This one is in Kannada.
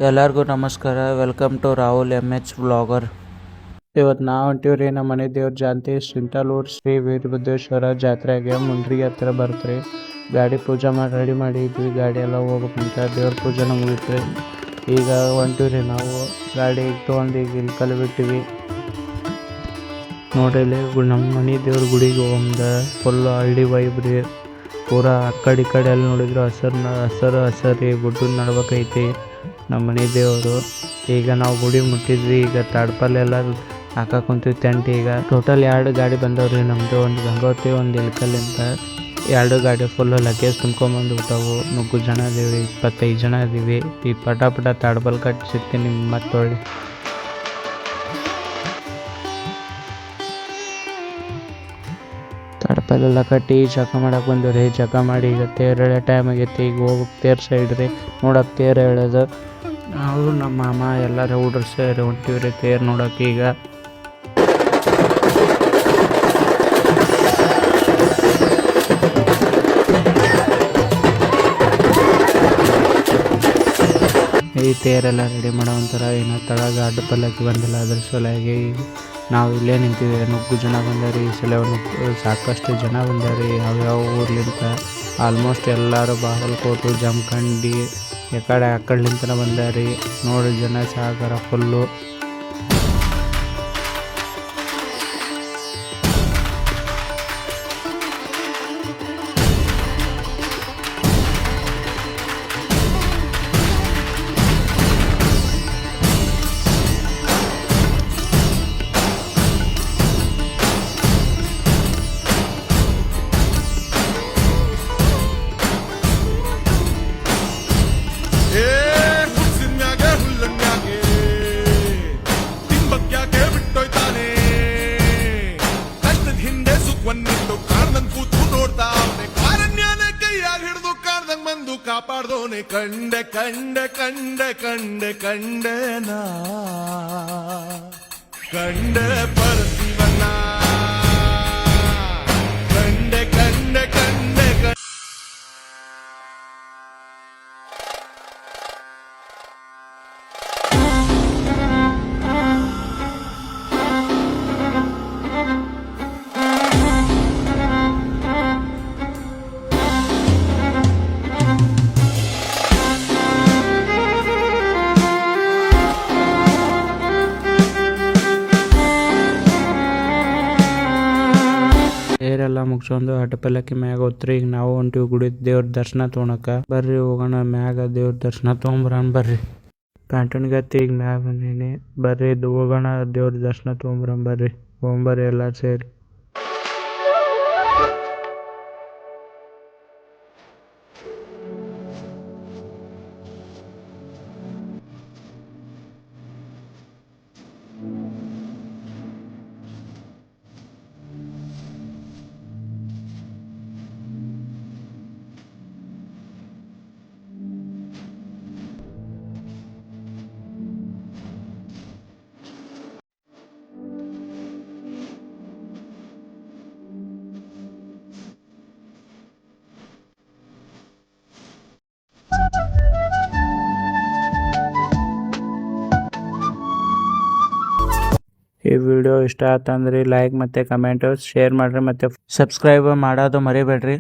ಎಲ್ಲರಿಗೂ ನಮಸ್ಕಾರ. Welcome to Rahul MH vlogger. ಇವತ್ತು ನಾವು ಹೊಂಟಿವ್ರಿ ನಮ್ಮ ಮನೆ ದೇವ್ರ ಜಾಂತಿ ಸಿಂಟಲೂರ್ ಶ್ರೀ ವೀರಭದ್ರೇಶ್ವರ ಜಾತ್ರೆಗೆ ಮುಂಡ್ರಿಗೆ ಹತ್ರ ಬರ್ತ್ರಿ. ಗಾಡಿ ಪೂಜೆ ಮಾಡಿ ರೆಡಿ ಮಾಡಿದ್ವಿ. ಗಾಡಿ ಎಲ್ಲ ಹೋಗ್ಬೇಕಂತ ದೇವ್ರ ಪೂಜೆನ ಮುಗಿತ್ರಿ. ಈಗ ಹೊಂಟಿವ್ರಿ ನಾವು ಗಾಡಿ ತೊಗೊಂಡು ಈಗ ಇಲ್ಲಿ ಕಲ್ಲು ಬಿಟ್ಟಿವಿ ನೋಡ್ರಿ. ಇಲ್ಲಿ ನಮ್ಮ ಮನೆ ದೇವ್ರ ಗುಡಿಗೆ ಒಂದು ಫುಲ್ ಹಳ್ಳಿ ವೈಬ್ ರೀ. ಪೂರಾ ಆ ಕಡೆ ಈ ಕಡೆ ಎಲ್ಲ ನೋಡಿದ್ರು ಹಸರು ರೀ. ಗುಡ್ಡದ ನಡ್ಬೇಕೈತಿ ನಮ್ಮ ಮನೆ ದೇವರು. ಈಗ ನಾವು ಗುಡಿ ಮುಟ್ಟಿದ್ವಿ. ಈಗ ತಾಡ್ಪಲ್ಲೆಲ್ಲ ಹಾಕಕ್ಕೆ ಕುಂತೀವಿ ಟೆಂಟ್. ಈಗ ಟೋಟಲ್ 2 ಗಾಡಿ ಬಂದವ್ರಿ ನಮ್ಮದು. ಒಂದು ಗಂಗೋತ್ರಿ, ಒಂದು ಇಳ್ಕಲ್ಲಿಂದ 2 ಗಾಡಿ ಫುಲ್ಲು ಲಗೇಜ್ ತುಂಬ್ಕೊಂಬಂದು ಬಿಟ್ಟವು. 3 ಜನ ಇದೀವಿ, 25 ಜನ ಇದೀವಿ. ಈ ಪಟ ತಾಡ್ಪಲ್ ಕಟ್ಟಿ ಸಿಗ್ತೀನಿ ನಿಮ್ಗೆ ಮತ್ತೆ ಹೊಳ್ಳಿ. ತಾಡ್ಪಲ್ಲೆಲ್ಲ ಕಟ್ಟಿ ಜಕ ಮಾಡಕ್ಕೆ ಬಂದಿವ್ರಿ. ಜಕ ಮಾಡಿ ಈಗ ತೇರು ಎಳೆ ಟೈಮ್ ಆಗೈತಿ. ಈಗ ಹೋಗ್ಬೇಕು ತೇರು ಸೈಡ್ ರೀ ನೋಡಕ್ಕೆ ತೇರು ಎಳೆದು. ನಾವು ನಮ್ಮ ಮಾಮ ಎಲ್ಲರೂ ಹುಡ್ರು ಸೇರಿ ಹೊಂಟಿವ್ರಿ ತೇರು ನೋಡೋಕೆ. ಈಗ ಈ ತೇರೆಲ್ಲ ರೆಡಿ ಮಾಡೋ ಒಂಥರ ಏನೋ ತಳಗ ಅಡ್ಡ ಪಲ್ಲಕ್ಕಿ ಬಂದಿಲ್ಲ, ಅದ್ರ ಸಲುವಾಗಿ ನಾವು ಇಲ್ಲೇ ನಿಂತೀವಿ. 9 ಜನ ಬಂದಾರಿ ಈ ಸಲ. ಸಾಕಷ್ಟು ಜನ ಬಂದಾರಿ ಯಾವ್ಯಾವ ಊರ್ಲಿಂತ. ಆಲ್ಮೋಸ್ಟ್ ಎಲ್ಲರೂ ಬಾಗಲಕೋಟೆ, ಜಮಖಂಡಿ ಆ ಕಡೆಲಿಂತ ಬಂದಾರಿ. ನೋಡಿ ಜನ ಸಾಗರ ಫುಲ್ಲು. ಕಾಪಾಡ್ದೋನೆ ಕಂಡೆ ಕಂಡೆ ಕಂಡೆ ಕಂಡೆ ಕಂಡೆನಾ ಕಂಡೆ ಪರಸಿವನ್ನ ಕಂಡೆ ಕಂಡೆ ಕಂಡೆ ಕಂಡೆ. ತೇರೆಲ್ಲ ಮುಗಿಸ್ಕೊಂಡು ಅಡ್ಡ ಪಲ್ಲಕ್ಕಿ ಮ್ಯಾಗ ಹೋತ್ರಿ. ಈಗ ನಾವು ಹೊಂಟಿವಿ ಗುಡಿ ದೇವ್ರ ದರ್ಶನ ತೊಗೊಳಕ. ಬರ್ರಿ ಹೋಗೋಣ ಮ್ಯಾಗ ದೇವ್ರ ದರ್ಶನ ತೊಗೊಂಬರೋಣ ಬರ್ರಿ. ಪ್ಯಾಂಟನ್ಗತ್ತಿ ಈಗ ಮ್ಯಾಗ ಬಂದೀನಿ. ಬರ್ರಿ ಹೋಗೋಣ ದೇವ್ರ ದರ್ಶನ ತೊಗೊಂಬರೋಣ ಬರ್ರಿ. ಹೋಗ್ಬರ್ರಿ ಎಲ್ಲರೂ ಸೇರಿ. ಈ ವಿಡಿಯೋ ಇಷ್ಟ ಆತಂದ್ರೆ ಲೈಕ್ ಮತ್ತು ಕಮೆಂಟ್ ಶೇರ್ ಮಾಡಿರಿ ಮತ್ತು ಸಬ್ಸ್ಕ್ರೈಬ್ ಮಾಡೋದು ಮರಿಬೇಡ್ರಿ.